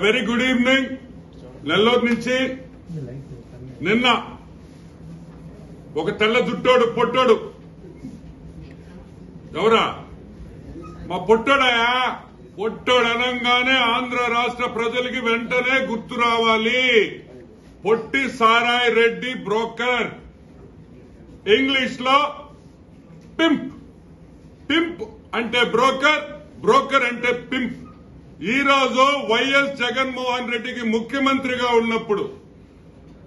Very good evening. Nellore నుంచి నిన్న ఒక తెల్ల జుట్టోడు పొట్టోడు ఎవరా మా పొట్టోడయా పొట్టోడు అనగానే ఆంధ్ర రాష్ట్ర ప్రజలకి వెంటనే గుర్తు రావాలి. పొట్టి సారాయ్ రెడ్డి బ్రోకర్, ఇంగ్లీష్ లో పింప్. పింప్ అంటే బ్రోకర్, బ్రోకర్ అంటే పింప్. ఈ రోజు వైఎస్ జగన్మోహన్ రెడ్డికి ముఖ్యమంత్రిగా ఉన్నప్పుడు,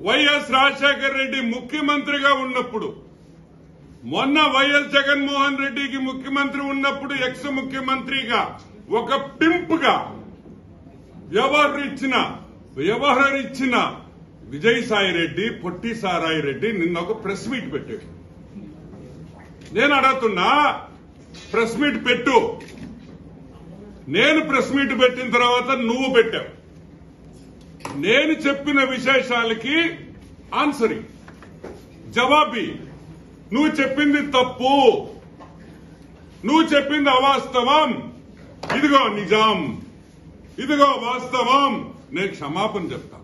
వైఎస్ రాజశేఖర రెడ్డి ముఖ్యమంత్రిగా ఉన్నప్పుడు, మొన్న వైఎస్ జగన్మోహన్ రెడ్డికి ముఖ్యమంత్రి ఉన్నప్పుడు ఎక్స్ ముఖ్యమంత్రిగా ఒక పింప్ గా వ్యవహరించిన విజయసాయి రెడ్డి, పొట్టి సారాయి రెడ్డి నిన్న ఒక ప్రెస్ మీట్ పెట్టాడు. నేను అడుగుతున్నా, ప్రెస్ మీట్ పెట్టు. నేను ప్రెస్ మీట్ పెట్టిన తర్వాత నువ్వు పెట్టావు. నేను చెప్పిన విశేషాలకి ఆన్సరింగ్ జవాబి. నువ్వు చెప్పింది తప్పు, నువ్వు చెప్పింది అవాస్తవం, ఇదిగో నిజాం, ఇదిగో వాస్తవం, నేను క్షమాపణ చెప్తా.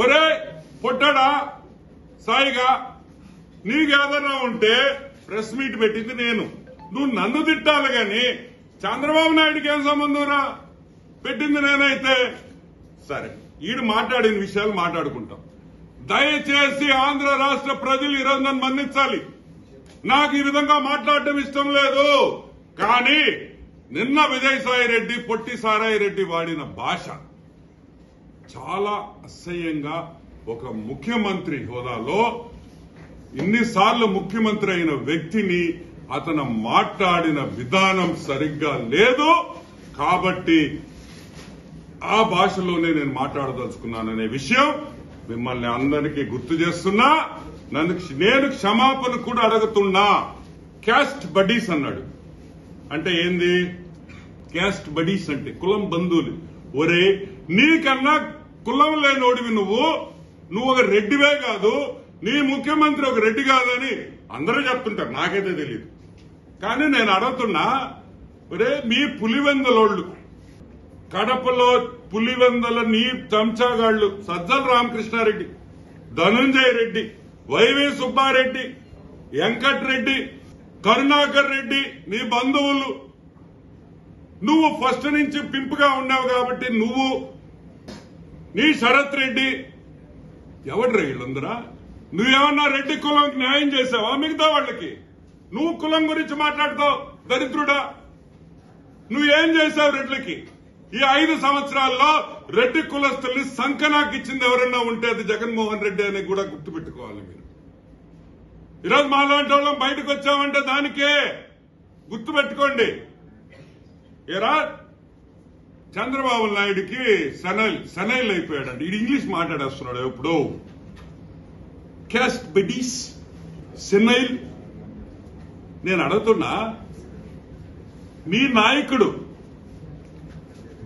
ఒరే పొట్టడా సాయిగా, నీకేదన్నా ఉంటే ప్రెస్ మీట్ పెట్టింది నేను, నువ్వు నన్ను తిట్టాలి గాని చంద్రబాబు నాయుడికి ఏం సంబంధం రా? పెట్టింది నేనైతే సరే. ఈడు మాట్లాడిన విషయాలు మాట్లాడుకుంటాం. దయచేసి ఆంధ్ర రాష్ట్ర ప్రజలు ఈరోజు నన్ను మన్నించాలి. నాకు ఈ విధంగా మాట్లాడటం ఇష్టం లేదు. కానీ నిన్న విజయసాయి రెడ్డి, పొట్టి సారాయి రెడ్డి వాడిన భాష చాలా అసహ్యంగా, ఒక ముఖ్యమంత్రి హోదాలో ఇన్నిసార్లు ముఖ్యమంత్రి అయిన వ్యక్తిని అతను మాట్లాడిన విధానం సరిగ్గా లేదు. కాబట్టి ఆ భాషలోనే నేను మాట్లాడదలుచుకున్నాననే విషయం మిమ్మల్ని అందరికీ గుర్తు చేస్తున్నా. నేను క్షమాపణ కూడా అడుగుతున్నా. క్యాస్ట్ బడీస్ అన్నాడు అంటే ఏంది? క్యాస్ట్ బడీస్ అంటే కులం బంధువులు. ఒరే, నీకన్నా కులం లేనోడివి నువ్వు ఒక రెడ్డివే కాదు, నీ ముఖ్యమంత్రి ఒక రెడ్డి కాదని అందరూ చెప్తుంటారు, నాకైతే తెలియదు. కానీ నేను అడుగుతున్నా, ఒరే మీ పులివెందలోళ్ళు, కడపలో పులివెందల నీ చెంచాగాళ్లు సజ్జల రామకృష్ణారెడ్డి, ధనుంజయ రెడ్డి, వైవి సుబ్బారెడ్డి, వెంకట్ రెడ్డి, కరుణాకర్ రెడ్డి నీ బంధువులు. నువ్వు ఫస్ట్ నుంచి పింపుగా ఉన్నావు కాబట్టి నువ్వు, నీ శరత్ రెడ్డి, ఎవడ్రా వీళ్ళందరా? నువ్వేమన్నా రెడ్డి కులంకి న్యాయం చేసావా మిగతా వాళ్ళకి? నువ్వు కులం గురించి మాట్లాడతావు దరిద్రుడా. నువ్వేం చేశావు రెడ్లకి? ఈ 5 సంవత్సరాల్లో రెడ్డి కులస్తుల్ని సంకనాకి ఇచ్చింది ఎవరన్నా ఉంటే అది జగన్మోహన్ రెడ్డి అని కూడా గుర్తుపెట్టుకోవాలి మీరు. ఈరోజు మాలాంటి వాళ్ళం బయటకు వచ్చామంటే దానికే గుర్తుపెట్టుకోండి. ఏరా చంద్రబాబు నాయుడికి సనైల్ అయిపోయాడంటే ఇది ఇంగ్లీష్ మాట్లాడేస్తున్నాడు ఎప్పుడు. క్యాస్ట్ బెడీస్, సెనైల్. నేను అడుగుతున్నా, మీ నాయకుడు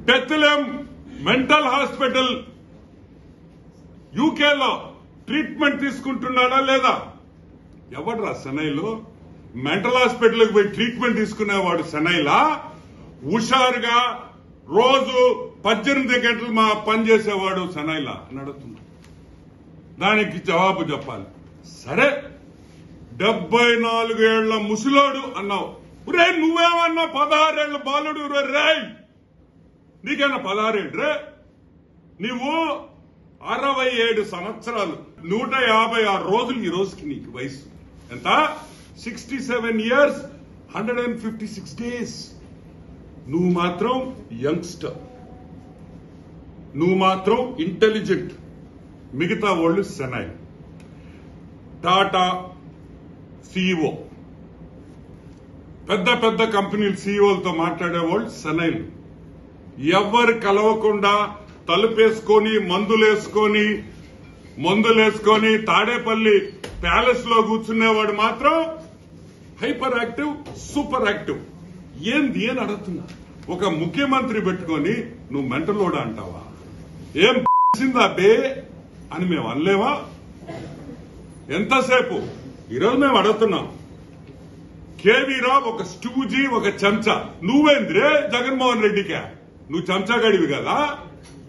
బెత్లెహేమ్ మెంటల్ హాస్పిటల్ యూకేలో ట్రీట్మెంట్ తీసుకుంటున్నాడా లేదా? ఎవడ్రా సెనైలు? మెంటల్ హాస్పిటల్కి పోయి ట్రీట్మెంట్ తీసుకునేవాడు సెనైలా? హుషారుగా రోజు 18 గంటలు మా పనిచేసేవాడు సెనైలా అని అడుగుతున్నా. దానికి జవాబు చెప్పాలి. సరే, 74 ఏళ్ల ముసలోడు అన్నావు. రే నువ్వేమన్నా 16 ఏళ్ల బాలుడు రే? నీకన్నా 16 ఏళ్ళు రే? నువ్వు 67 సంవత్సరాలు 156 రోజులు ఈ రోజుకి నీకు వయసు ఎంత? 67 years 156 days. నువ్వు మాత్రం యంగ్స్టర్, నువ్వు మాత్రం ఇంటెలిజెంట్, మిగతా వాళ్ళు సెనైల్. టాటా సిఇఓ, పెద్ద పెద్ద కంపెనీల సిఇఓలతో మాట్లాడేవాళ్ళు సెనైల్. ఎవరు కలవకుండా తలుపేసుకొని మందులేసుకొని తాడేపల్లి ప్యాలెస్ లో కూర్చునేవాడు మాత్రం హైపర్ యాక్టివ్, సూపర్ యాక్టివ్. ఏంది అని అడుగుతున్నా. ఒక ముఖ్యమంత్రి పెట్టుకొని నువ్వు మెంటలోడా అంటావా? ఏం సిందా బే అని మేము అనలేవా? ఎంతసేపు? ఈరోజు మేము అడుగుతున్నాం, కేవీ రావు ఒక స్టూజీ, ఒక చెంచా. నువ్వేంద్రే జగన్మోహన్ రెడ్డికా? నువ్వు చెంచాగాడివి కదా,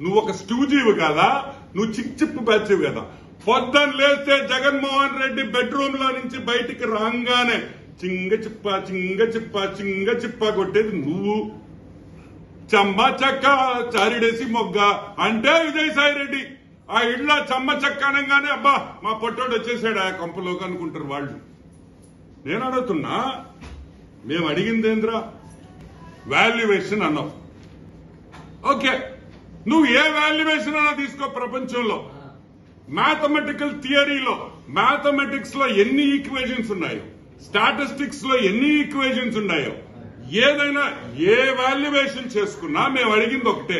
నువ్వు ఒక స్టూజీవి కదా, నువ్వు చిప్పు బ్యాచ్వి కదా. పొద్దున్న లేస్తే జగన్మోహన్ రెడ్డి బెడ్రూమ్ లో నుంచి బయటికి రాగానే చింగ చిప్ప కొట్టేది నువ్వు. చెమ్మ చెక్క చారిడేసి మొగ్గ అంటే విజయసాయి రెడ్డి. ఆ ఇళ్ళ చెమ్మ చెక్క అనగానే అబ్బా మా పొట్టోడు వచ్చేసాడు ఆ కొంపలోకి అనుకుంటారు వాళ్ళు. నేను అడుగుతున్నా, మేము అడిగిందేంద్రా వాల్యుయేషన్ అన్నావు. ఓకే, నువ్వు ఏ వాల్యుయేషన్ అన్నా తీసుకో. ప్రపంచంలో మ్యాథమెటికల్ థియరీలో, మ్యాథమెటిక్స్ లో ఎన్ని ఈక్వేషన్స్ ఉన్నాయో, స్టాటిస్టిక్స్ లో ఎన్ని ఈక్వేషన్స్ ఉన్నాయో, ఏదైనా ఏ వాల్యుయేషన్ చేసుకున్నా మేము అడిగింది ఒకటే,